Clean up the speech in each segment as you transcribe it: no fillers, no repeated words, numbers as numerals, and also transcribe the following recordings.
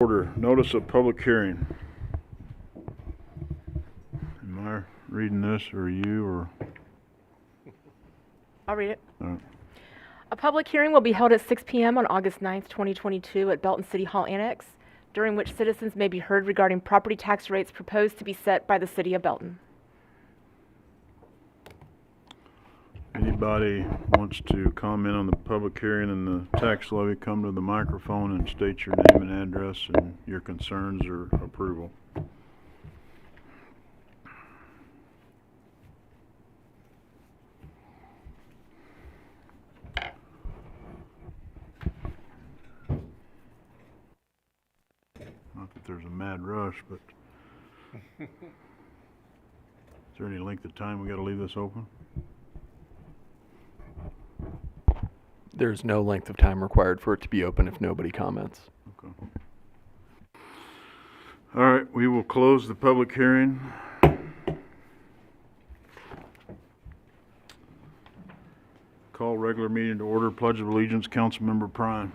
order. Notice of public hearing. Am I reading this, or you, or? I'll read it. All right. A public hearing will be held at 6 p.m. on August 9th, 2022 at Belton City Hall Annex, during which citizens may be heard regarding property tax rates proposed to be set by the City of Belton. Anybody wants to comment on the public hearing and the tax levy, come to the microphone and state your name and address and your concerns or approval. Not that there's a mad rush, but is there any length of time we got to leave this open? There's no length of time required for it to be open if nobody comments. Okay. All right, we will close the public hearing. Call regular meeting to order. Pledge of Allegiance, Councilmember Prime.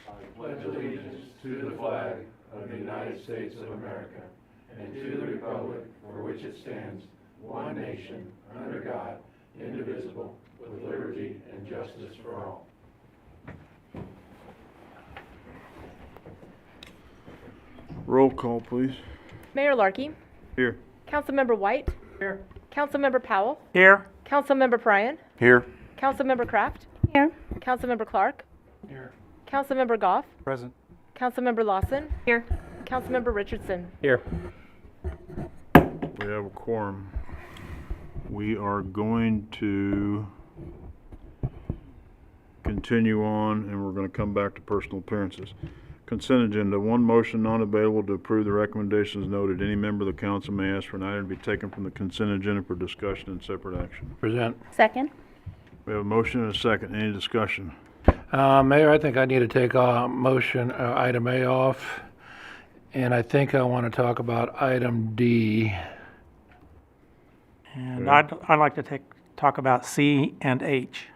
I pledge allegiance to the flag of the United States of America and to the republic for which it stands, one nation, under God, indivisible, with liberty and justice for all. Roll call, please. Mayor Larkey, Here. Councilmember White, Here. Councilmember Powell, Here. Councilmember Pryan, Here. Councilmember Kraft, Here. Councilmember Clark, Here. Councilmember Goff, Present. Councilmember Lawson, Here. Councilmember Richardson. Here. We have a quorum. We are going to continue on, and we're going to come back to personal appearances. Consent agenda. One motion not available to approve the recommendations noted. Any member of the council may ask for an item to be taken from the consent agenda for discussion and separate action. Present. Second. We have a motion and a second. Any discussion? Mayor, I think I need to take motion item A off, and I think I want to talk about item D. And I'd like to talk about C and H.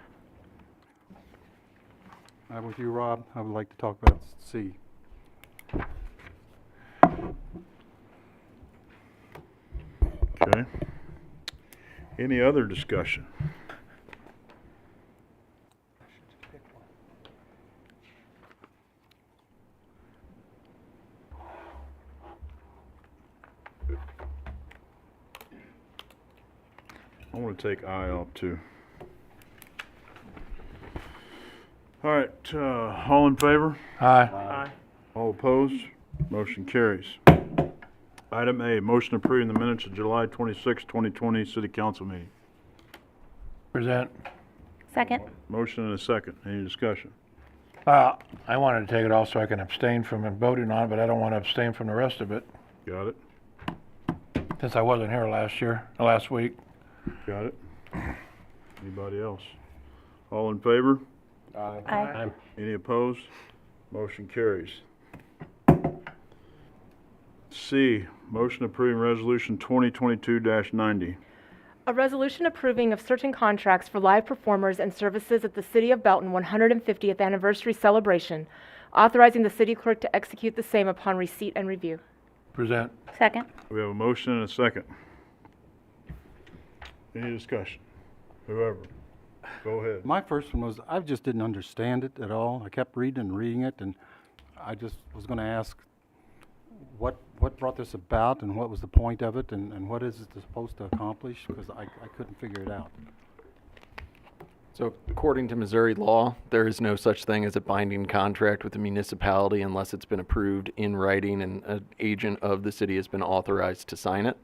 I'm with you, Rob. I would like to talk about C. Okay. Any other discussion? I want to take I off too. All right, all in favor? Aye. All opposed? Motion carries. Item A, motion approving the minutes of July 26, 2020 City Council meeting. Present. Second. Motion and a second. Any discussion? I wanted to take it off so I can abstain from voting on it, but I don't want to abstain from the rest of it, Got it? since I wasn't here last week. Got it? Anybody else? All in favor? Aye. Any opposed? Motion carries. C, motion approving resolution 2022-90. A resolution approving of certain contracts for live performers and services at the City of Belton 150th anniversary celebration, authorizing the city clerk to execute the same upon receipt and review. Present. Second. We have a motion and a second. Any discussion? Whoever. Go ahead. My first one was, I just didn't understand it at all. I kept reading and reading it, and I just was going to ask what brought this about and what was the point of it and what is it supposed to accomplish, because I couldn't figure it out. So according to Missouri law, there is no such thing as a binding contract with a municipality unless it's been approved in writing and an agent of the city has been authorized to sign it.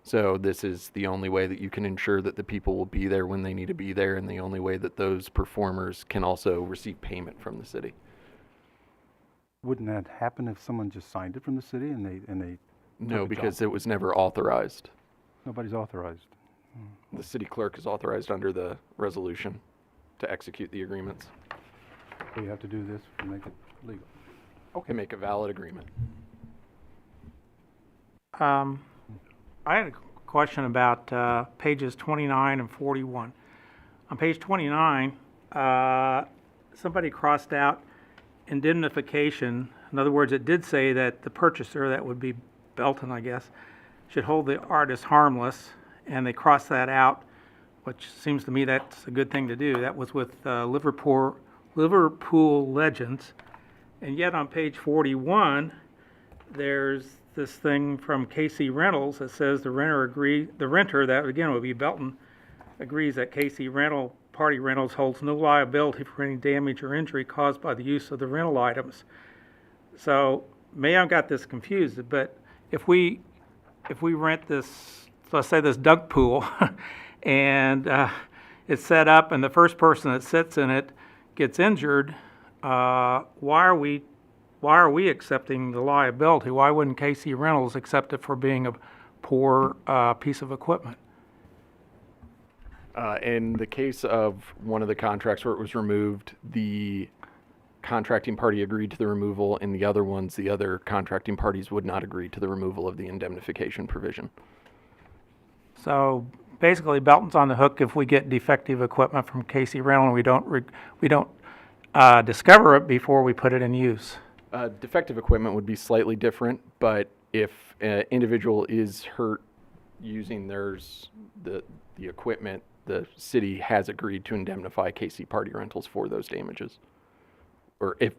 So this is the only way that you can ensure that the people will be there when they need to be there, and the only way that those performers can also receive payment from the city. Wouldn't that happen if someone just signed it from the city and they No, took a because job? it was never authorized. Nobody's authorized? The city clerk is authorized under the resolution to execute the agreements. So you have to do this to make it legal? To make a valid agreement. I had a question about pages 29 and 41. On page 29, somebody crossed out indemnification, in other words, it did say that the purchaser, that would be Belton, I guess, should hold the artist harmless, and they crossed that out, which seems to me that's a good thing to do. That was with Liverpool Legends. And yet on page 41, there's this thing from KC Rentals that says the renter, that again would be Belton, agrees that KC Party Rentals holds no liability for any damage or injury caused by the use of the rental items. So, maybe I've got this confused, but if we rent this, let's say this dunk pool, and it's set up and the first person that sits in it gets injured, why are we accepting the liability? Why wouldn't KC Rentals accept it for being a poor piece of equipment? In the case of one of the contracts where it was removed, the contracting party agreed to the removal. In the other ones, the other contracting parties would not agree to the removal of the indemnification provision. So basically, Belton's on the hook if we get defective equipment from KC Rental and we don't discover it before we put it in use. Defective equipment would be slightly different, but if an individual is hurt using the equipment, the city has agreed to indemnify KC Party Rentals for those damages. Or if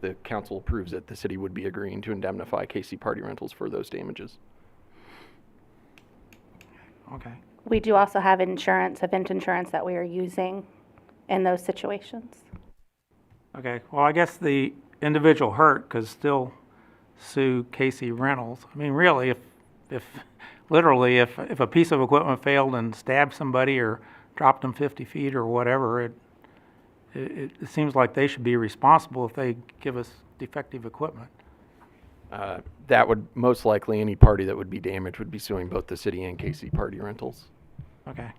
the council approves it, the city would be agreeing to indemnify KC Party Rentals for those damages. Okay. We do also have insurance, event insurance that we are using in those situations. Okay, well, I guess the individual hurt could still sue KC Rentals. I mean, really, if a piece of equipment failed and stabbed somebody or dropped them 50 feet or whatever, it seems like they should be responsible if they give us defective equipment. That would most likely, any party that would be damaged would be suing both the city and KC Party Rentals. Okay.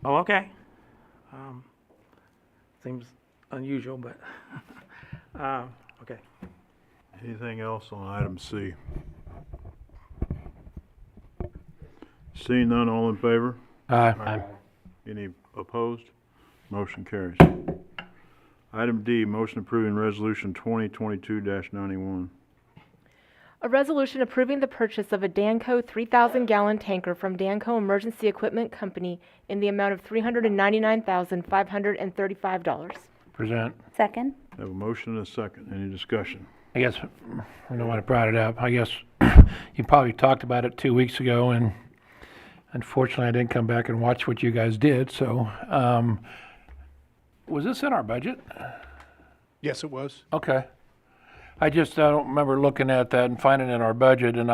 Well, okay. Seems unusual, but, okay. Anything else on item C? Seeing none, all in favor? Aye. Any opposed? Motion carries. Item D, motion approving resolution 2022-91. A resolution approving the purchase of a Danco 3,000-gallon tanker from Danco Emergency Equipment Company in the amount of $399,535. Present. Second? Have a motion and a second. Any discussion? I guess, I don't want to brought it up. I guess you probably talked about it 2 weeks ago, and unfortunately I didn't come back and watch what you guys did, so, was this in our budget? Yes, it was. Okay. I don't remember looking at that and finding it in our budget, and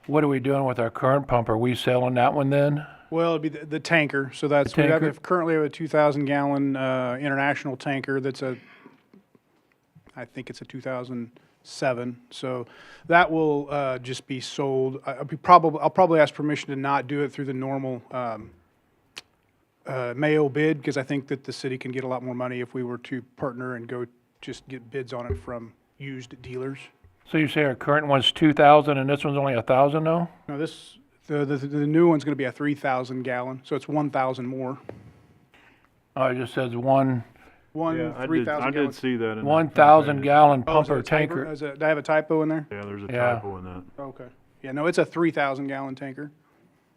what are we doing with our current pump? Are we selling that one then? Well, it'd be the tanker. So that's, The tanker? we currently have a 2,000-gallon international tanker that's I think it's a 2007. So that will just be sold. I'll probably ask permission to not do it through the normal Mayo bid, because I think that the city can get a lot more money if we were to partner and go just get bids on it from used dealers. So you say our current one's 2,000 and this one's only 1,000 though? No, the new one's going to be a 3,000-gallon, so it's 1,000 more. Oh, it just says one One Yeah, I 3,000 did gallons. see that in the 1,000 gallon Oh, is pumper it a typo? tanker. Did I have a typo in there? Yeah, there's a Yeah. typo in that. Okay. Yeah, no, it's a 3,000-gallon tanker.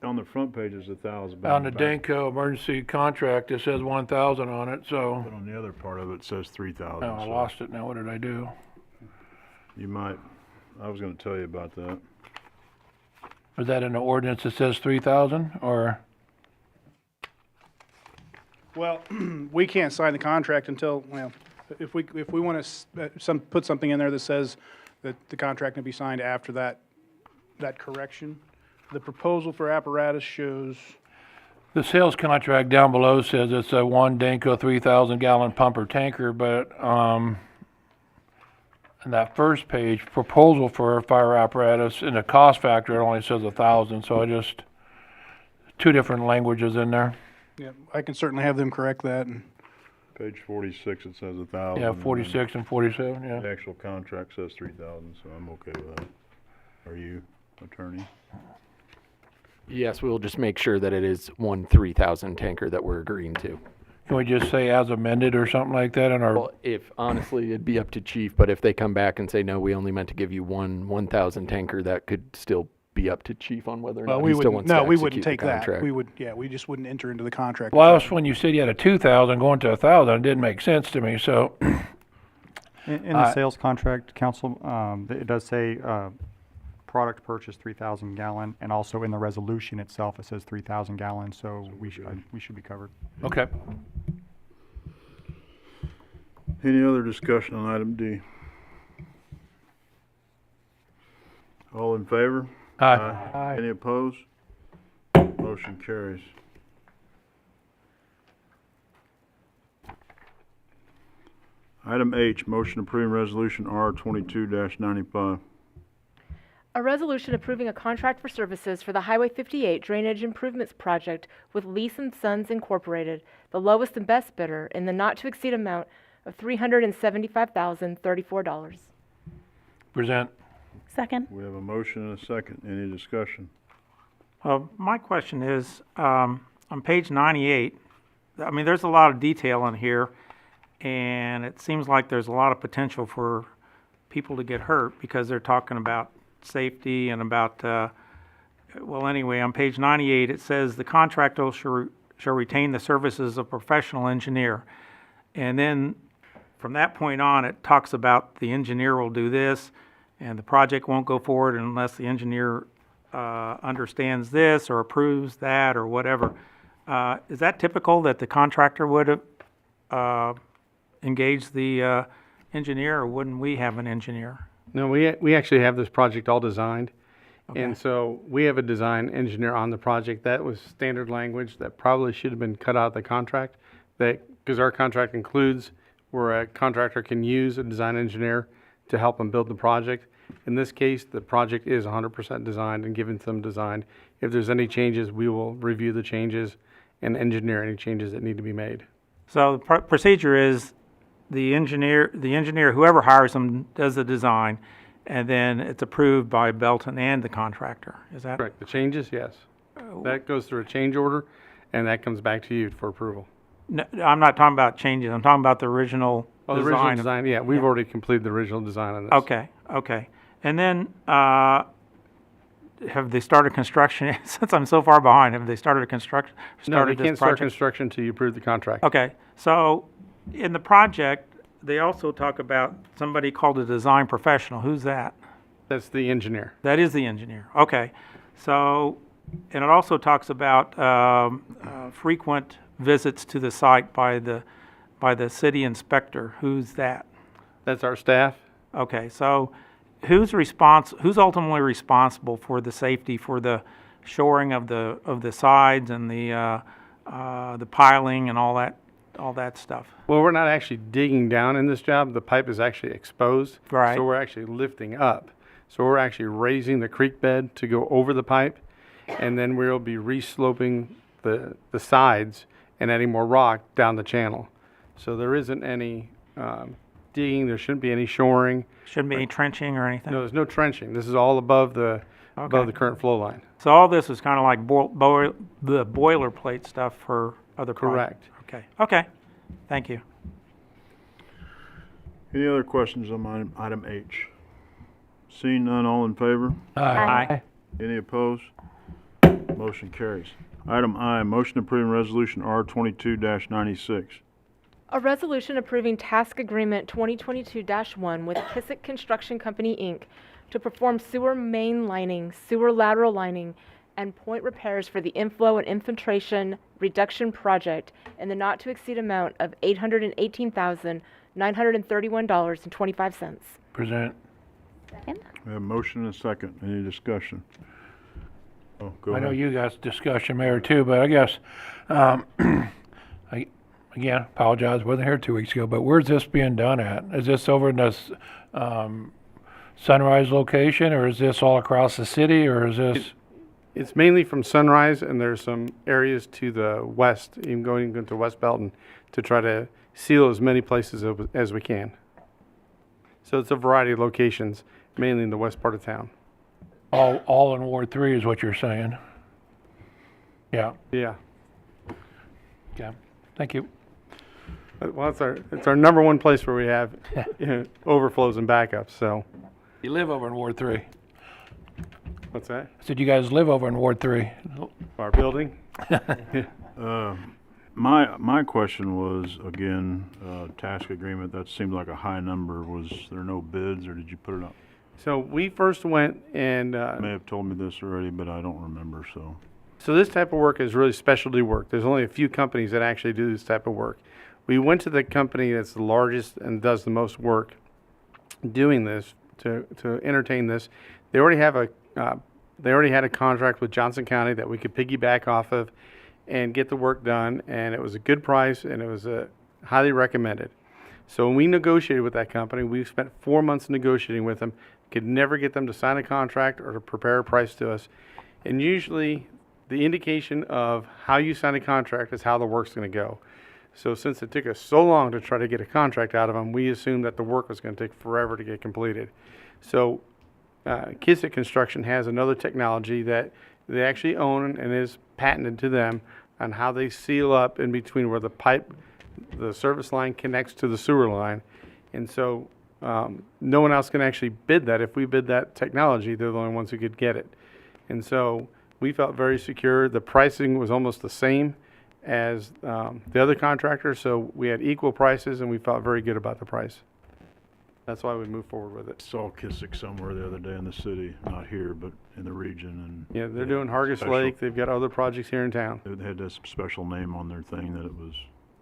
On the front page is 1,000. but On the back- Danco emergency contract, it says 1,000 on it, so, But on the other part of it says 3,000. oh, I so lost it now. What did I do? You might, I was gonna tell you about that. Was that in the ordinance that says 3,000 or? Well, we can't sign the contract until, well, if we want to put something in there that says that the contract can be signed after that correction. The proposal for apparatus shows, The sales contract down below says it's a one Danco 3,000 gallon pumper tanker, but, on that first page, proposal for a fire apparatus, in the cost factor, it only says 1,000, so I just, two different languages in there. yeah, I can certainly have them correct that. And Page 46, it says 1,000. Yeah, and then 46 and 47, yeah. The actual contract says 3,000, so I'm okay with that. Are you, attorney? Yes, we'll just make sure that it is one 3,000 tanker that we're agreeing to. Can we just say as amended or something like that in our, Well, if, honestly, it'd be up to chief, but if they come back and say, no, we only meant to give you one 1,000 tanker, that could still be up to chief on whether or Well, not we he still wouldn't, wants to no, we execute wouldn't the take that. contract. We would, yeah, we just wouldn't enter into the contract. well, else when you said you had a 2,000 going to 1,000, it didn't make sense to me, so. In the sales contract, council, it does say, product purchase 3,000 gallon, and also in the resolution itself, it says 3,000 gallons, so we should be covered. Okay. Any other discussion on item D? All in favor? Aye. Any opposed? Motion carries. Item H, motion approving resolution R 22-95. A resolution approving a contract for services for the Highway 58 Drainage Improvements Project with Lease and Sons Incorporated, the lowest and best bidder, in the not-to-exceed amount of $375,034. Present. Second. We have a motion and a second. Any discussion? My question is, on page 98, I mean, there's a lot of detail in here, and it seems like there's a lot of potential for people to get hurt because they're talking about safety and about, well, anyway, on page 98, it says the contractor shall retain the services of a professional engineer. And then from that point on, it talks about the engineer will do this, and the project won't go forward unless the engineer understands this or approves that or whatever. Is that typical that the contractor would engage the engineer, or wouldn't we have an engineer? No, we actually have this project all designed. And so we have a design engineer on the project. That was standard language that probably should have been cut out of the contract. Because our contract includes where a contractor can use a design engineer to help them build the project. In this case, the project is 100% designed and given to them designed. If there's any changes, we will review the changes and engineer any changes that need to be made. So the procedure is the engineer, whoever hires them, does the design, and then it's approved by Belton and the contractor. Is that? Correct. The changes, yes. That goes through a change order, and that comes back to you for approval. No, I'm not talking about changes. I'm talking about the original Oh, the design. original design, yeah, we've already completed the original design on this. Okay. And then, have they started construction? Since I'm so far behind, have they started No, they this can't start project? construction until you approve the contract. Okay, so in the project, they also talk about somebody called a design professional. Who's that? That's the engineer. That is the engineer. Okay. So, and it also talks about frequent visits to the site by the city inspector. Who's that? That's our staff. Okay, so who's ultimately responsible for the safety, for the shoring of the sides and the piling and all that stuff? Well, we're not actually digging down in this job. The pipe is actually exposed. Right. So we're actually lifting up. So we're actually raising the creek bed to go over the pipe, and then we'll be resloping the sides and adding more rock down the channel. So there isn't any digging. There shouldn't be any shoring. Shouldn't be any trenching or anything? No, there's no trenching. This is all above the current flow line. So all this is kind of like the boilerplate stuff for other projects? Correct. Okay. Thank you. Any other questions on item H? Seeing none, all in favor? Aye. Any opposed? Motion carries. Item I, motion approving resolution R 22-96. A resolution approving task agreement 2022-1 with Kissick Construction Company, Inc. to perform sewer main lining, sewer lateral lining, and point repairs for the inflow and infiltration reduction project in the not-to-exceed amount of $818,931.25. Present. Second. We have a motion and a second. Any discussion? Oh, go I know ahead. you guys discussion, Mayor, too, but I guess, again, apologize, wasn't here 2 weeks ago, but where's this being done at? Is this over in this Sunrise location, or is this all across the city, or is this? It's mainly from Sunrise, and there's some areas to the west, even going into West Belton, to try to seal as many places as we can. So it's a variety of locations, mainly in the west part of town. All in Ward 3 is what you're saying? Yeah, Yeah. okay, thank you. Well, it's our number one place where we have overflows and backups, so. You live over in Ward 3. What's that? I said you guys live over in Ward 3. Our building? My question was, again, task agreement, that seemed like a high number. Was there no bids, or did you put it up? So we first went and, You may have told me this already, but I don't remember, so. so this type of work is really specialty work. There's only a few companies that actually do this type of work. We went to the company that's the largest and does the most work doing this to entertain this. They already have they already had a contract with Johnson County that we could piggyback off of and get the work done, and it was a good price, and it was highly recommended. So when we negotiated with that company, we spent 4 months negotiating with them, could never get them to sign a contract or to prepare a price to us. And usually the indication of how you sign a contract is how the work's going to go. So since it took us so long to try to get a contract out of them, we assumed that the work was going to take forever to get completed. So Kissick Construction has another technology that they actually own and is patented to them on how they seal up in between where the pipe, the service line connects to the sewer line. And so no one else can actually bid that. If we bid that technology, they're the only ones who could get it. And so we felt very secure. The pricing was almost the same as the other contractor, so we had equal prices, and we felt very good about the price. That's why we moved forward with it. Saw Kissick somewhere the other day in the city, not here, but in the region, and. Yeah, they're doing Hargis special- Lake. They've got other projects here in town. They had this special name on their thing that it was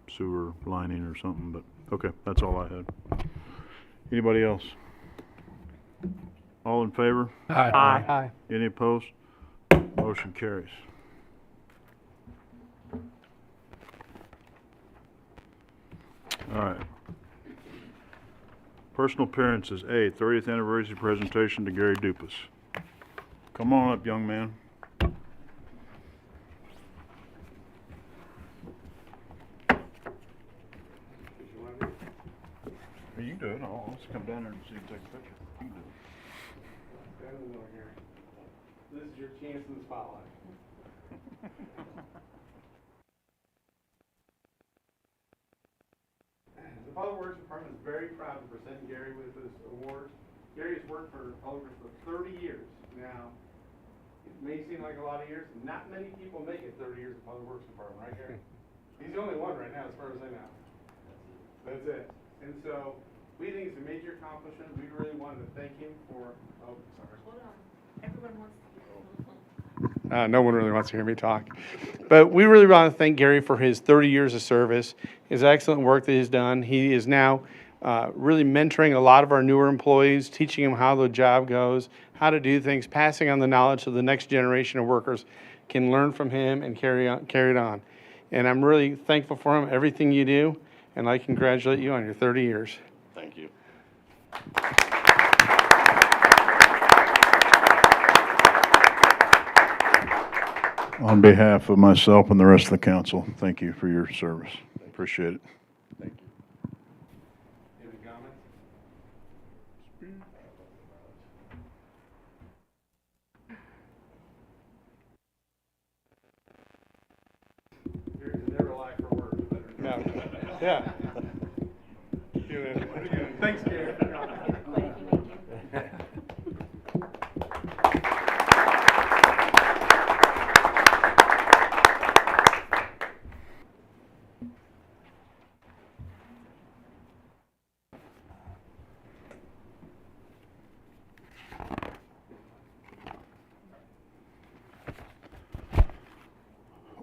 sewer lining or something, but, okay, that's all I had. Anybody else? All in favor? Aye. Any opposed? Motion carries. All right. Personal appearances. A, 30th anniversary presentation to Gary Dupas. Come on up, young man. You can do it. I'll just come down there and see you take a picture. You can do it. This is your chance in the spotlight. The Public Works Department is very proud to present Gary with this award. Gary has worked for Public Works for 30 years. Now, it may seem like a lot of years. Not many people make it 30 years in the Public Works Department, right, Gary? He's the only one right now, as far as I know. That's it. And so, we think it's a major accomplishment. We really wanted to thank him for, oh, sorry. Hold on. Everyone wants to. No one really wants to hear me talk. But we really want to thank Gary for his 30 years of service, his excellent work that he's done. He is now really mentoring a lot of our newer employees, teaching them how the job goes, how to do things, passing on the knowledge so the next generation of workers can learn from him and carry it on. And I'm really thankful for him, everything you do, and I congratulate you on your 30 years. Thank you. On behalf of myself and the rest of the council, thank you for your service. Appreciate it. Thank you. Any comments? There's never lack for words. No. Yeah. Thanks, Gary.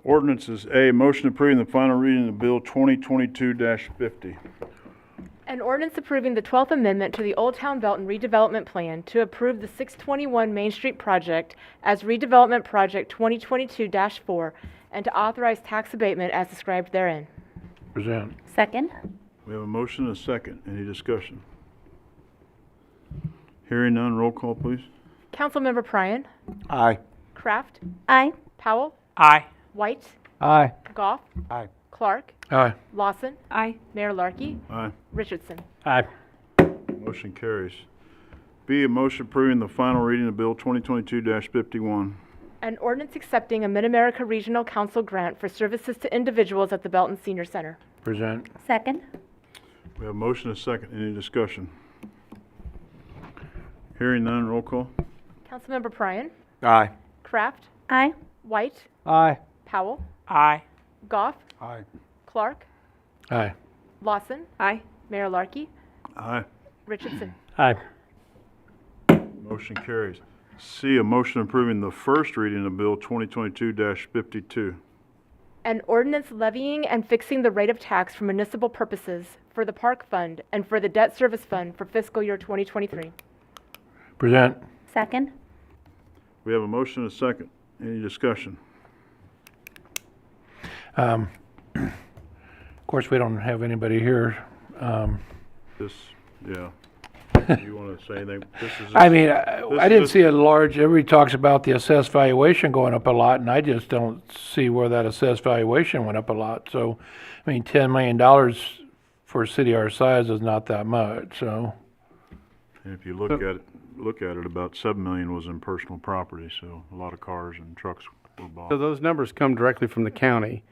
Ordinances. A, motion approving the final reading of Bill 2022-50. An ordinance approving the 12th Amendment to the Old Town Belton redevelopment plan to approve the 621 Main Street project as redevelopment project 2022-4 and to authorize tax abatement as described therein. Present. Second? We have a motion and a second. Any discussion? Hearing none, roll call, please. Councilmember Pryan, Aye. Kraft, Aye. Powell, Aye. White, Aye. Goff, Aye. Clark, Aye. Lawson, Aye. Mayor Larkey, Aye. Richardson. Aye. Motion carries. B, a motion approving the final reading of Bill 2022-51. An ordinance accepting a Mid-America Regional Council grant for services to individuals at the Belton Senior Center. Present. Second? We have a motion and a second. Any discussion? Hearing none, roll call. Councilmember Pryan, Aye. Kraft, Aye. White, Aye. Powell, Aye. Goff, Aye. Clark, Aye. Lawson. Aye. Mayor Larkey, Aye. Richardson. Aye. Motion carries. C, a motion approving the first reading of Bill 2022-52. An ordinance levying and fixing the rate of tax for municipal purposes for the Park Fund and for the Debt Service Fund for fiscal year 2023. Present. Second? We have a motion and a second. Any discussion? Of course, we don't have anybody here. This, yeah. You want to say anything? This is. I mean, this I is didn't just- see a large, everybody talks about the assessed valuation going up a lot, and I just don't see where that assessed valuation went up a lot. So, I mean, $10 million for a city our size is not that much, so. And if you look at it, about 7 million was in personal property, so a lot of cars and trucks were bought. So those numbers come directly from the county.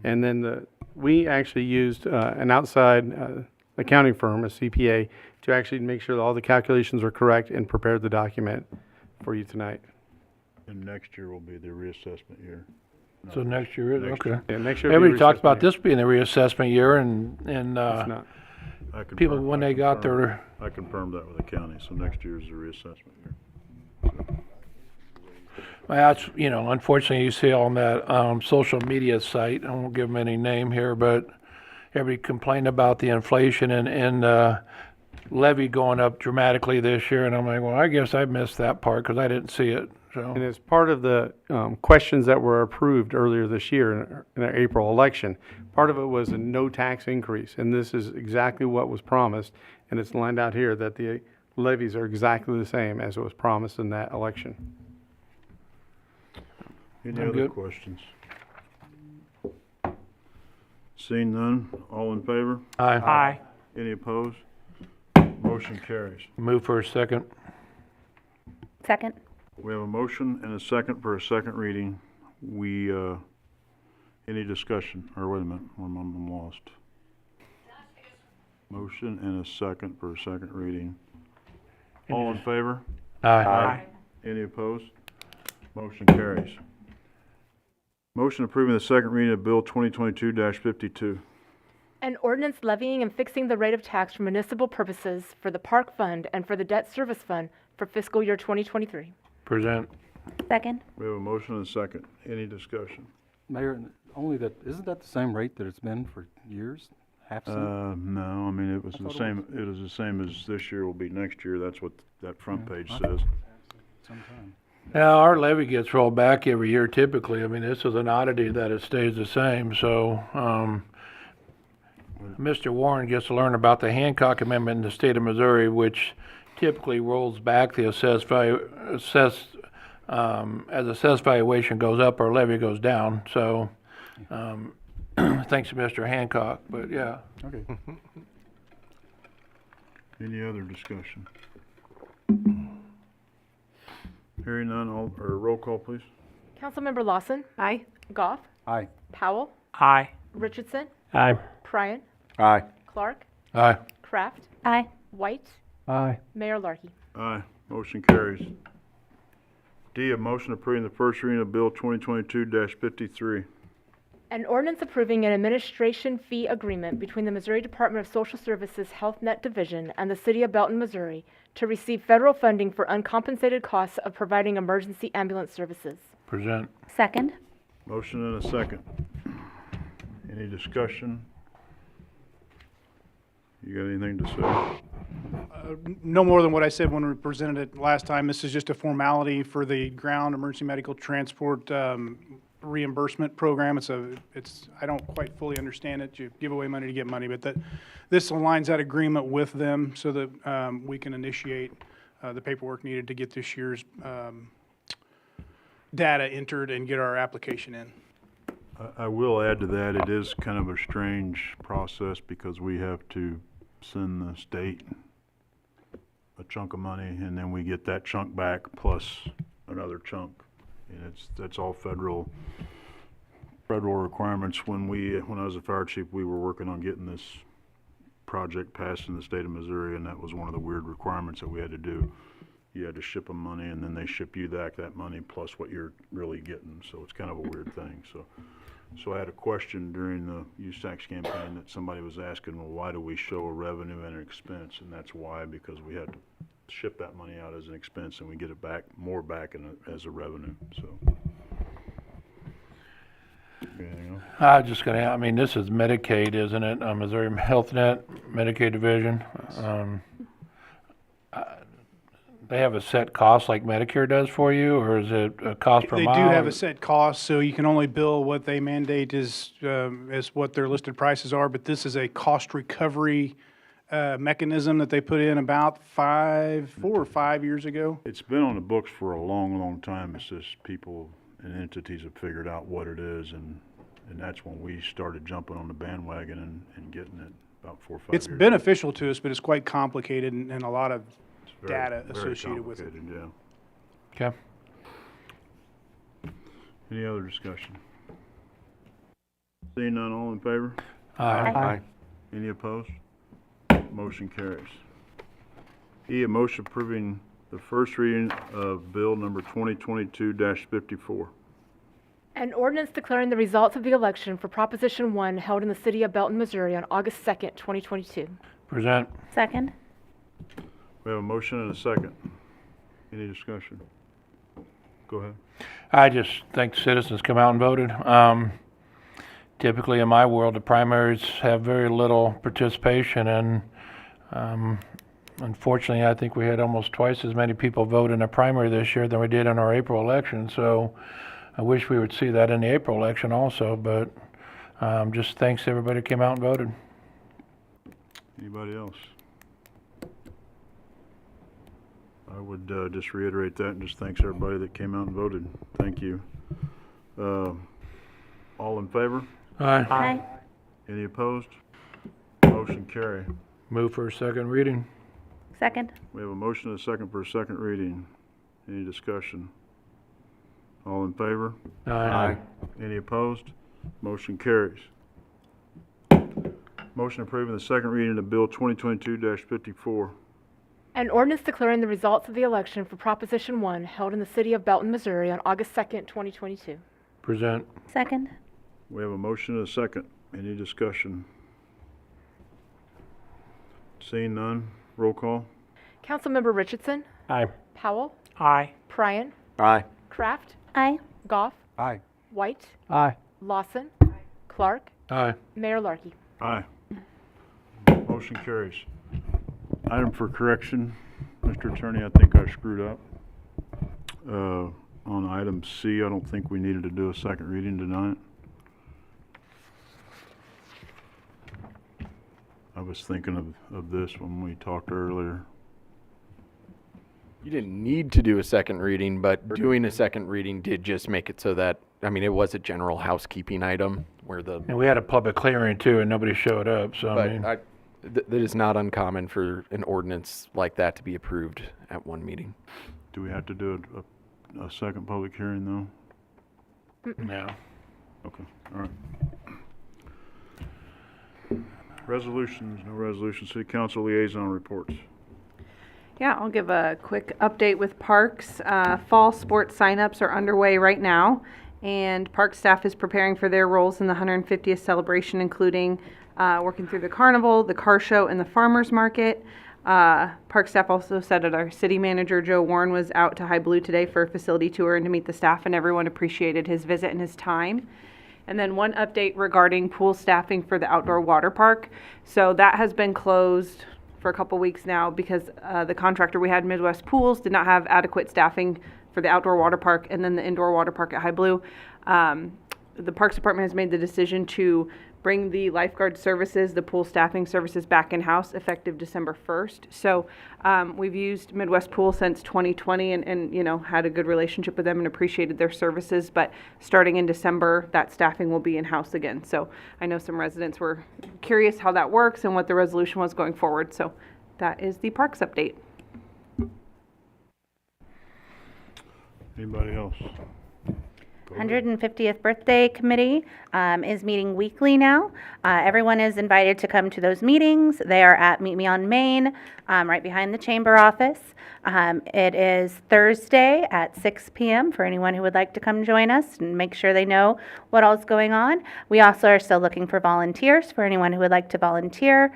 And then we actually used an outside accounting firm, a CPA, to actually make sure that all the calculations are correct and prepared the document for you tonight. And next year will be the reassessment year. So next year, Next okay. Yeah, next year will be Everybody talks about reassessment this being the reassessment year, and year. It's not. I people, confirm- when I they got confirm- their, I confirmed that with the county, so next year is the reassessment year. well, that's, you know, unfortunately, you see on that social media site, I won't give them any name here, but everybody complained about the inflation and levy going up dramatically this year, and I'm like, well, I guess I missed that part because I didn't see it, And so. as part of the questions that were approved earlier this year in our April election, part of it was a no tax increase. And this is exactly what was promised. And it's lined out here that the levies are exactly the same as it was promised in that election. Any I'm other good. questions? Seeing none, all in favor? Aye. Aye. Any opposed? Motion carries. Move for a second. Second? We have a motion and a second for a second reading. Any discussion, or wait a minute, I'm lost. Motion and a second for a second reading. All in favor? Aye. Any opposed? Motion carries. Motion approving the second reading of Bill 2022-52. An ordinance levying and fixing the rate of tax for municipal purposes for the Park Fund and for the Debt Service Fund for fiscal year 2023. Present. Second? We have a motion and a second. Any discussion? Mayor, only that, isn't that the same rate that it's been for years? Half cent? No, I mean, it was I the thought it same, it was the same as this year will be next year. That's what that front Yeah, page I says. Sometime. Now, our levy gets rolled back every year typically. I mean, this is an oddity that it stays the same, so, Mr. Warren gets to learn about the Hancock Amendment in the state of Missouri, which typically rolls back the assessed value, as assessed valuation goes up, our levy goes down, so, thanks to Mr. Hancock, but yeah. Okay. Any other discussion? Hearing none, roll call, please. Councilmember Lawson. Aye. Goff, Aye. Powell, Aye. Richardson, Aye. Pryan, Aye. Clark, Aye. Kraft, Aye. White, Aye. Mayor Larkey. Aye. Motion carries. D, a motion approving the first reading of Bill 2022-53. An ordinance approving an administration fee agreement between the Missouri Department of Social Services Health Net Division and the City of Belton, Missouri to receive federal funding for uncompensated costs of providing emergency ambulance services. Present. Second? Motion and a second. Any discussion? You got anything to say? No more than what I said when we presented it last time. This is just a formality for the ground emergency medical transport reimbursement program. I don't quite fully understand it. You give away money to get money, but this aligns that agreement with them so that we can initiate the paperwork needed to get this year's data entered and get our application in. I will add to that, it is kind of a strange process because we have to send the state a chunk of money and then we get that chunk back plus another chunk. And that's all federal federal requirements. When I was a fire chief, we were working on getting this project passed in the state of Missouri, and that was one of the weird requirements that we had to do. You had to ship them money, and then they ship you back that money plus what you're really getting. So it's kind of a weird thing. So I had a question during the use tax campaign that somebody was asking, well, why do we show a revenue and an expense? And that's why, because we had to ship that money out as an expense, and we get it back, more back as a revenue, so. Anything else? I was just gonna, I mean, this is Medicaid, isn't it? Missouri Health Net, Medicaid Division. They have a set cost like Medicare does for you, or is it a cost per They mile? do have a set cost, so you can only bill what they mandate is what their listed prices are, but this is a cost recovery mechanism that they put in about 4 or 5 years ago. It's been on the books for a long, long time. It's just people and entities have figured out what it is, and that's when we started jumping on the bandwagon and getting it about 4 or 5 years It's ago. beneficial to us, but it's quite complicated and a lot of It's very- data very associated with it. complicated, yeah. Okay. Any other discussion? Seeing none, all in favor? Aye. Any opposed? Motion carries. E, a motion approving the first reading of bill number 2022-54. An ordinance declaring the results of the election for Proposition 1 held in the city of Belton, Missouri on August 2nd, 2022. Present. Second? We have a motion and a second. Any discussion? Go ahead. I just think citizens come out and voted. Typically in my world, the primaries have very little participation, and unfortunately, I think we had almost twice as many people vote in a primary this year than we did in our April election. So I wish we would see that in the April election also, but just thanks to everybody who came out and voted. Anybody else? I would just reiterate that and just thanks everybody that came out and voted. Thank you. All in favor? Aye. Aye. Any opposed? Motion carry. Move for a second reading. Second? We have a motion and a second for a second reading. Any discussion? All in favor? Aye. Any opposed? Motion carries. Motion approving the second reading of Bill 2022-54. An ordinance declaring the results of the election for Proposition 1 held in the city of Belton, Missouri on August 2nd, 2022. Present. Second? We have a motion and a second. Any discussion? Seeing none, roll call. Councilmember Richardson, Aye. Powell, Aye. Pryan, Aye. Kraft, Aye. Goff, Aye. White, Aye. Lawson, Clark, Aye. Mayor Larkey. Aye. Motion carries. Item for correction, Mr. Attorney, I think I screwed up. On item C, I don't think we needed to do a second reading tonight. I was thinking of this when we talked earlier. You didn't need to do a second reading, but doing a second reading did just make it so that, I mean, it was a general housekeeping item where the, And we had a public hearing too, and nobody showed up, so I mean. but that is not uncommon for an ordinance like that to be approved at one meeting. Do we have to do a second public hearing though? No. Okay, all right. Resolutions, no resolutions. City Council liaison reports. Yeah, I'll give a quick update with parks. Fall sports signups are underway right now, and park staff is preparing for their roles in the 150th celebration, including working through the carnival, the car show, and the farmers market. Park staff also said that our city manager, Joe Warren, was out to High Blue today for a facility tour and to meet the staff, and everyone appreciated his visit and his time. And then one update regarding pool staffing for the outdoor water park. So that has been closed for a couple weeks now because the contractor we had, Midwest Pools, did not have adequate staffing for the outdoor water park and then the indoor water park at High Blue. The Parks Department has made the decision to bring the lifeguard services, the pool staffing services back in-house effective December 1st. So we've used Midwest Pool since 2020 and you know, had a good relationship with them and appreciated their services. But starting in December, that staffing will be in-house again. So I know some residents were curious how that works and what the resolution was going forward. So that is the parks update. Anybody else? 150th Birthday Committee is meeting weekly now. Everyone is invited to come to those meetings. They are at Meet Me on Main, right behind the chamber office. It is Thursday at 6 p.m. for anyone who would like to come join us and make sure they know what all's going on. We also are still looking for volunteers for anyone who would like to volunteer.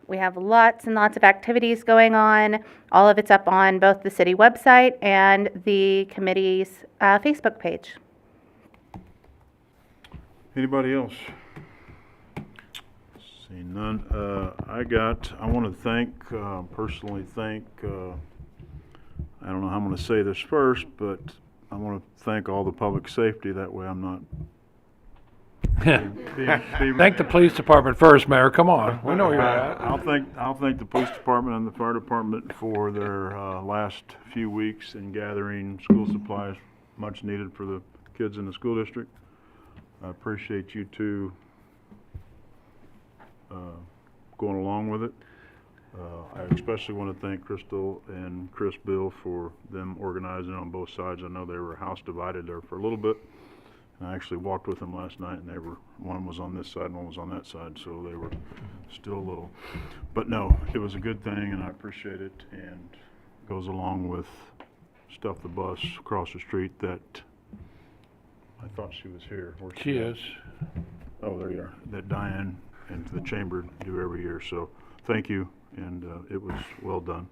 We have lots and lots of activities going on. All of it's up on both the city website and the committee's Facebook page. Anybody else? Seeing none, I want to personally thank, I don't know how I'm going to say this first, but I want to thank all the public safety. That way I'm not Thank the police department first, Mayor, come on, we know where you're at. I'll thank the police department and the fire department for their last few weeks in gathering school supplies, much needed for the kids in the school district. I appreciate you two going along with it. I especially want to thank Crystal and Chris Bill for them organizing on both sides. I know they were house divided there for a little bit. And I actually walked with them last night, and one was on this side and one was on that side, so they were still a little. But no, it was a good thing, and I appreciate it, and goes along with Stuff the Bus across the street that I thought she was here. Where's She at? is. Oh, there you are. That Diane and the chamber do every year. So thank you, and it was well done.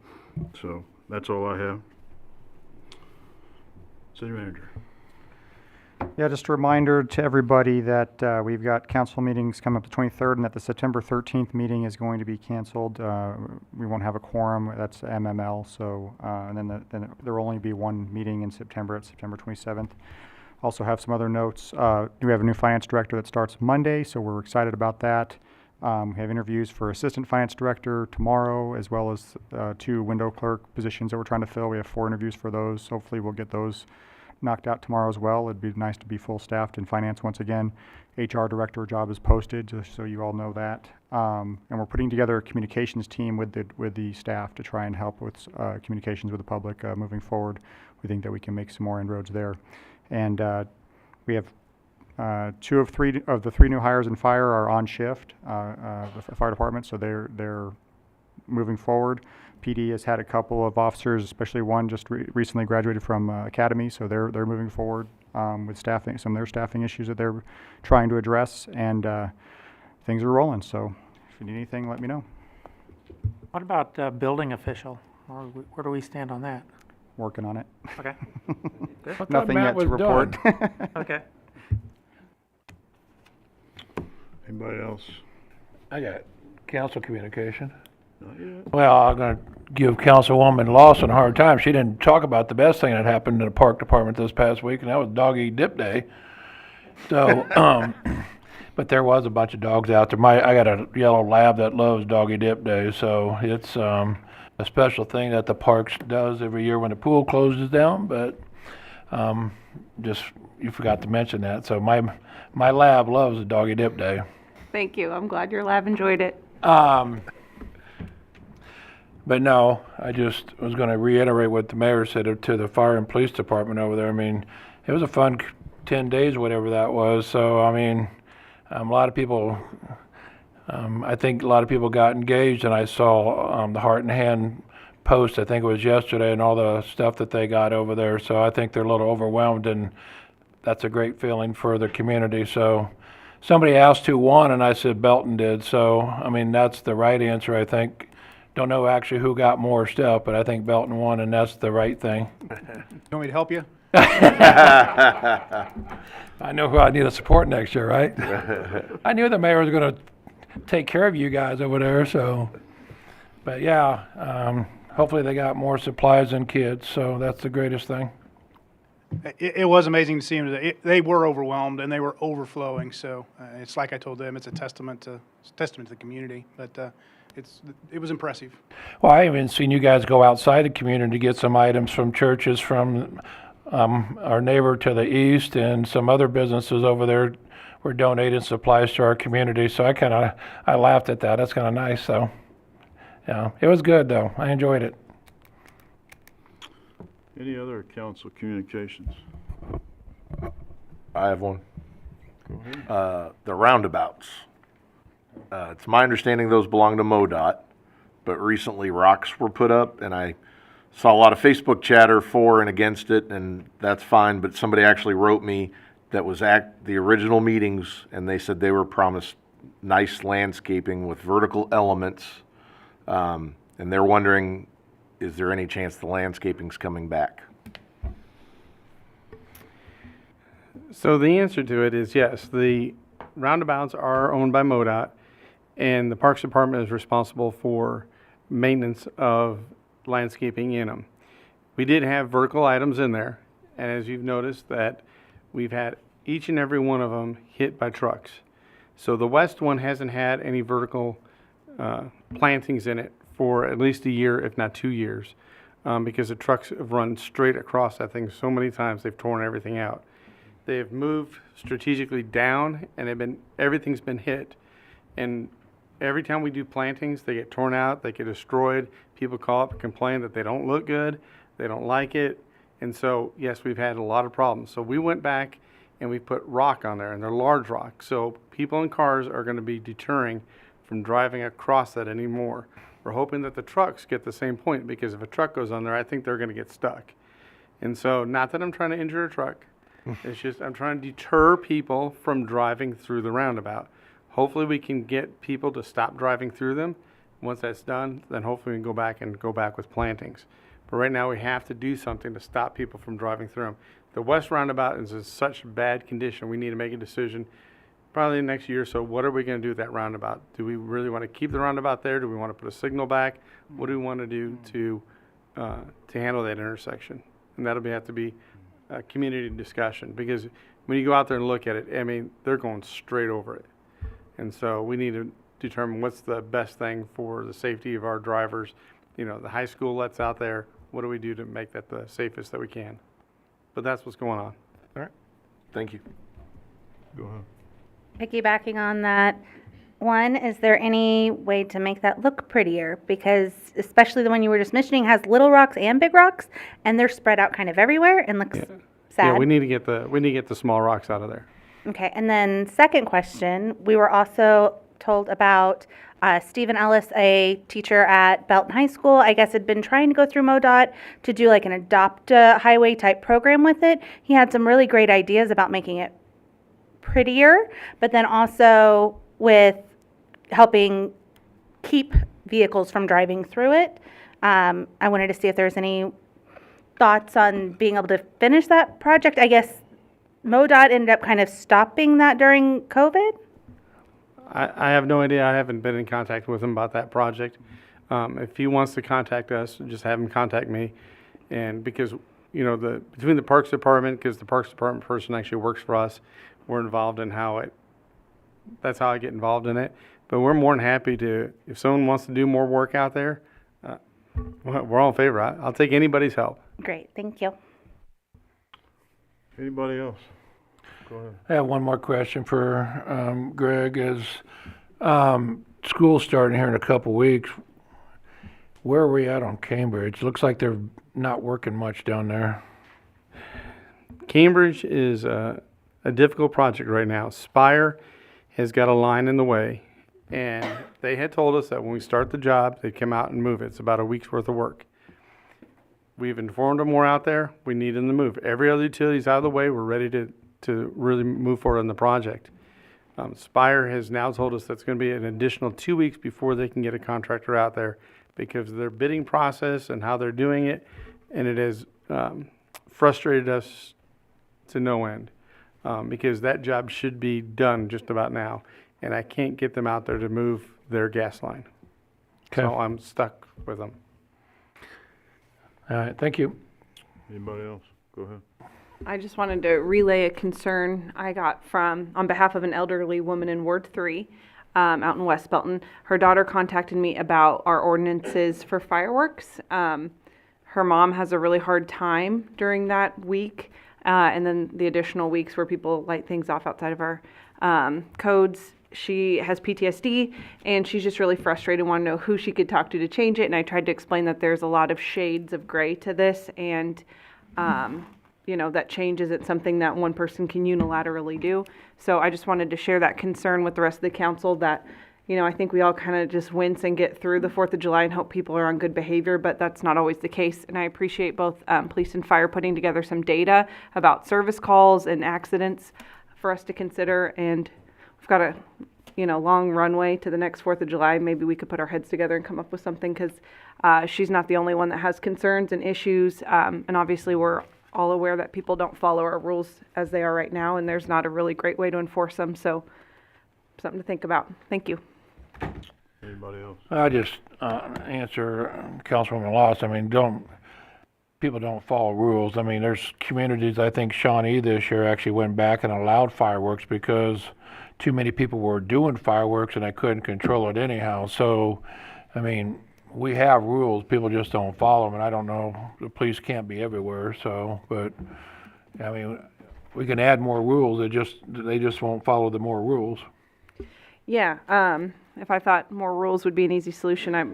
So that's all I have. City Manager. Yeah, just a reminder to everybody that we've got council meetings coming up the 23rd, and that the September 13th meeting is going to be canceled. We won't have a quorum, that's MML, so, and then there will only be one meeting in September, it's September 27th. Also have some other notes. We have a new finance director that starts Monday, so we're excited about that. We have interviews for assistant finance director tomorrow, as well as 2 window clerk positions that we're trying to fill. We have 4 interviews for those. Hopefully we'll get those knocked out tomorrow as well. It'd be nice to be full staffed in finance once again. HR director job is posted, just so you all know that. And we're putting together a communications team with the staff to try and help with communications with the public moving forward. We think that we can make some more inroads there. And we have 2 of the 3 new hires in fire are on shift, the fire department, so they're moving forward. PD has had a couple of officers, especially one just recently graduated from academy, so they're moving forward with staffing, some of their staffing issues that they're trying to address, and things are rolling. So if you need anything, let me know. What about building official? Where do we stand on that? Working on it. Okay. I thought Nothing Matt yet to was report. done. Okay. Anybody else? I got council communication. Not yet. Well, I'm gonna give Councilwoman Lawson a hard time. She didn't talk about the best thing that happened in the park department this past week, and that was Dog Eat Dip Day. So, but there was a bunch of dogs out there. I got a yellow lab that loves Doggy Dip Day, so it's a special thing that the parks does every year when the pool closes down. But just you forgot to mention that. So my lab loves the Doggy Dip Day. Thank you. I'm glad your lab enjoyed it. But no, I just was going to reiterate what the mayor said to the fire and police department over there. I mean, it was a fun 10 days, whatever that was. So, I mean, a lot of people, I think a lot of people got engaged, and I saw the Heart and Hand post, I think it was yesterday, and all the stuff that they got over there. So I think they're a little overwhelmed, and that's a great feeling for the community. So somebody asked who won, and I said Belton did. So, I mean, that's the right answer, I think. Don't know actually who got more stuff, but I think Belton won, and that's the right thing. You want me to help you? I know who I need to support next year, right? I knew the mayor was going to take care of you guys over there, so. But yeah, hopefully they got more supplies than kids, so that's the greatest thing. It was amazing to see them today. They were overwhelmed and they were overflowing. So it's like I told them, it's a testament to the community. But it was impressive. Well, I even seen you guys go outside the community to get some items from churches from our neighbor to the east, and some other businesses over there were donating supplies to our community. So I laughed at that. That's kind of nice. So yeah, it was good though. I enjoyed it. Any other council communications? I have one. The roundabouts. It's my understanding those belong to MoDOT, but recently rocks were put up, and I saw a lot of Facebook chatter for and against it, and that's fine, but somebody actually wrote me that was at the original meetings, and they said they were promised nice landscaping with vertical elements, and they're wondering, is there any chance the landscaping's coming back? So the answer to it is yes. The roundabouts are owned by MoDOT, and the Parks Department is responsible for maintenance of landscaping in them. We did have vertical items in there, and as you've noticed that we've had each and every one of them hit by trucks. So the west one hasn't had any vertical plantings in it for at least a year, if not 2 years, because the trucks have run straight across that thing so many times they've torn everything out. They've moved strategically down, and everything's been hit. And every time we do plantings, they get torn out, they get destroyed. People call up and complain that they don't look good, they don't like it. And so, yes, we've had a lot of problems. So we went back and we put rock on there, and they're large rock. So people in cars are going to be deterring from driving across that anymore. We're hoping that the trucks get the same point, because if a truck goes on there, I think they're going to get stuck. And so, not that I'm trying to injure a truck, it's just I'm trying to deter people from driving through the roundabout. Hopefully we can get people to stop driving through them. Once that's done, then hopefully we can go back with plantings. But right now we have to do something to stop people from driving through them. The west roundabout is in such bad condition, we need to make a decision probably next year or so. What are we going to do with that roundabout? Do we really want to keep the roundabout there? Do we want to put a signal back? What do we want to do to handle that intersection? And that'll have to be a community discussion, because when you go out there and look at it, I mean, they're going straight over it. And so we need to determine what's the best thing for the safety of our drivers. You know, the high school lets out there, what do we do to make that the safest that we can? But that's what's going on. All right. Thank you. Go ahead. Piggybacking on that, one, is there any way to make that look prettier? Because especially the one you were just mentioning has little rocks and big rocks, and they're spread out kind of everywhere and looks sad. Yeah, we need to get the small rocks out of there. Okay, and then second question, we were also told about Stephen Ellis, a teacher at Belton High School, I guess had been trying to go through MoDOT to do like an adopt a highway type program with it. He had some really great ideas about making it prettier, but then also with helping keep vehicles from driving through it. I wanted to see if there's any thoughts on being able to finish that project. I guess MoDOT ended up kind of stopping that during COVID. I have no idea. I haven't been in contact with him about that project. If he wants to contact us, just have him contact me. And because, you know, between the Parks Department, because the Parks Department person actually works for us, we're involved in that's how I get involved in it. But we're more than happy to, if someone wants to do more work out there, we're all in favor. I'll take anybody's help. Great, thank you. Anybody else? Go ahead. I have one more question for Greg. Is school starting here in a couple weeks? Where are we at on Cambridge? Looks like they're not working much down there. Cambridge is a difficult project right now. Spire has got a line in the way, and they had told us that when we start the job, they'd come out and move it. It's about a week's worth of work. We've informed them we're out there. We need them to move. Every other utility's out of the way. We're ready to really move forward on the project. Spire has now told us that's going to be an additional 2 weeks before they can get a contractor out there, because of their bidding process and how they're doing it, and it has frustrated us to no end, because that job should be done just about now, and I can't get them out there to move their gas line. Okay. So I'm stuck with them. All right, thank you. Anybody else? Go ahead. I just wanted to relay a concern I got on behalf of an elderly woman in Ward 3 out in West Belton. Her daughter contacted me about our ordinances for fireworks. Her mom has a really hard time during that week, and then the additional weeks where people light things off outside of our codes. She has PTSD, and she's just really frustrated and wanted to know who she could talk to change it. And I tried to explain that there's a lot of shades of gray to this, and that change isn't something that one person can unilaterally do. So I just wanted to share that concern with the rest of the council that, I think we all kind of just wince and get through the 4th of July and hope people are on good behavior, but that's not always the case. And I appreciate both police and fire putting together some data about service calls and accidents for us to consider. And we've got a, long runway to the next 4th of July. Maybe we could put our heads together and come up with something, because she's not the only one that has concerns and issues. And obviously we're all aware that people don't follow our rules as they are right now, and there's not a really great way to enforce them. So something to think about. Thank you. Anybody else? I just answer Councilwoman Loss. I mean, people don't follow rules. I mean, there's communities, I think Shawnee this year actually went back and allowed fireworks because too many people were doing fireworks and they couldn't control it anyhow. So, I mean, we have rules, people just don't follow them, and I don't know, the police can't be everywhere, so, but, I mean, we can add more rules, they just won't follow the more rules. Yeah, if I thought more rules would be an easy solution, I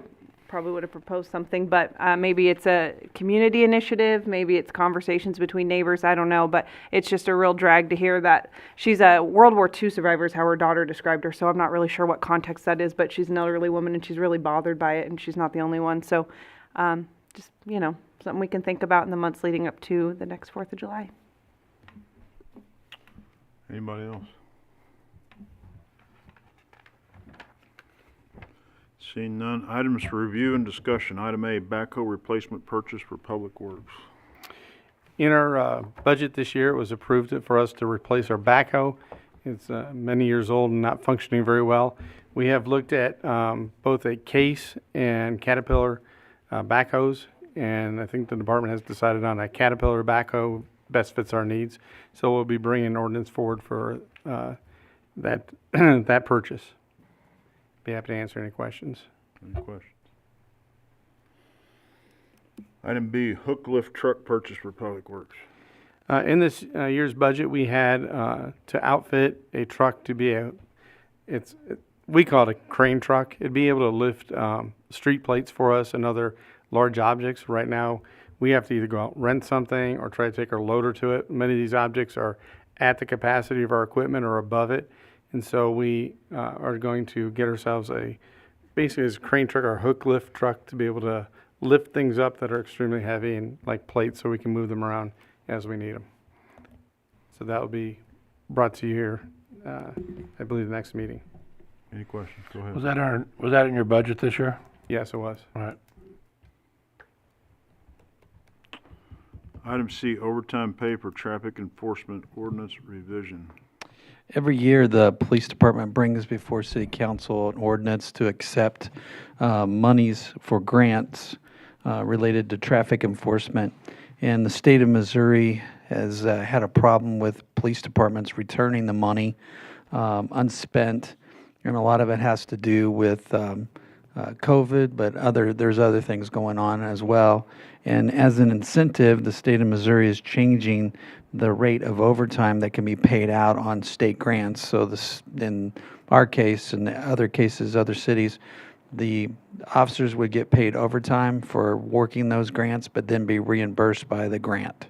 probably would have proposed something, but maybe it's a community initiative, maybe it's conversations between neighbors, I don't know, but it's just a real drag to hear that she's a World War II survivor is how her daughter described her, so I'm not really sure what context that is, but she's an elderly woman and she's really bothered by it, and she's not the only one, so just, something we can think about in the months leading up to the next 4th of July. Anybody else? Seeing none. Items for review and discussion. Item A, backhoe replacement purchase for Public Works. In our budget this year, it was approved for us to replace our backhoe. It's many years old and not functioning very well. We have looked at both a Case and Caterpillar backhoes, and I think the department has decided on a Caterpillar backhoe best fits our needs. So we'll be bringing an ordinance forward for that that purchase. Be happy to answer any questions. Any questions? Item B, hook lift truck purchase for Public Works. In this year's budget, we had to outfit a truck to be we call it a crane truck. It'd be able to lift street plates for us and other large objects. Right now, we have to either go out and rent something or try to take our loader to it. Many of these objects are at the capacity of our equipment or above it. And so we are going to get ourselves basically a crane truck or hook lift truck to be able to lift things up that are extremely heavy and like plates so we can move them around as we need them. So that will be brought to you here, I believe, the next meeting. Any questions? Go ahead. Was that in your budget this year? Yes, it was. All right. Item C, overtime pay for traffic enforcement ordinance revision. Every year, the police department brings before city council an ordinance to accept monies for grants related to traffic enforcement. And the state of Missouri has had a problem with police departments returning the money unspent, and a lot of it has to do with COVID, but there's other things going on as well. And as an incentive, the state of Missouri is changing the rate of overtime that can be paid out on state grants. So this, in our case and other cases, other cities, the officers would get paid overtime for working those grants, but then be reimbursed by the grant.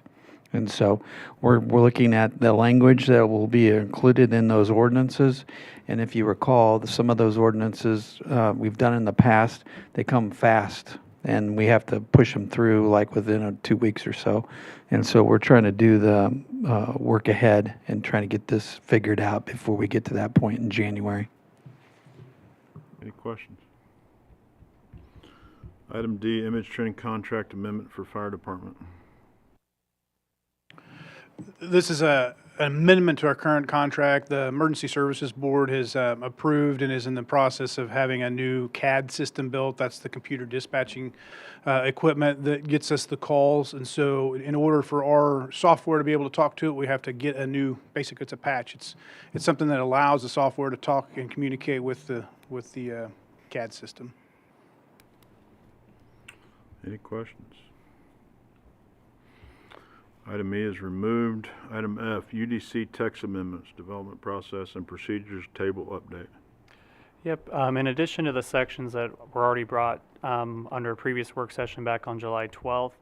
And so we're looking at the language that will be included in those ordinances. And if you recall, some of those ordinances we've done in the past, they come fast, and we have to push them through like within 2 weeks or so. And so we're trying to do the work ahead and trying to get this figured out before we get to that point in January. Any questions? Item D, image training contract amendment for fire department. This is an amendment to our current contract. The Emergency Services Board has approved and is in the process of having a new CAD system built. That's the computer dispatching equipment that gets us the calls. And so in order for our software to be able to talk to it, we have to get a new, basically it's a patch. It's something that allows the software to talk and communicate with the CAD system. Any questions? Item E is removed. Item F, UDC text amendments, development process and procedures table update. Yep, in addition to the sections that were already brought under a previous work session back on July 12th,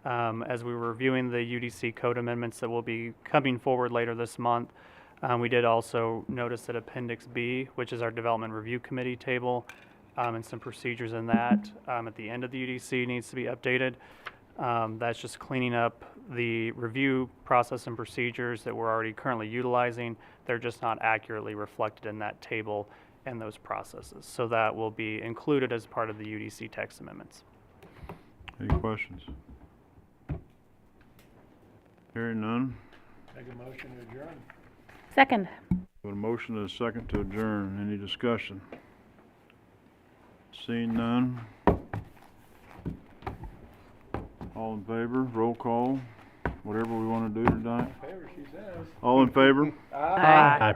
As we were reviewing the UDC code amendments that will be coming forward later this month, we did also notice that Appendix B, which is our Development Review Committee table, and some procedures in that at the end of the UDC needs to be updated. That's just cleaning up the review process and procedures that we're already currently utilizing. They're just not accurately reflected in that table and those processes. So that will be included as part of the UDC text amendments. Any questions? Hearing none. Make a motion to adjourn. Second. Got a motion and a second to adjourn. Any discussion? Seeing none. All in favor? Roll call. Whatever we want to do tonight. Favor, she says. All in favor? Aye. Aye.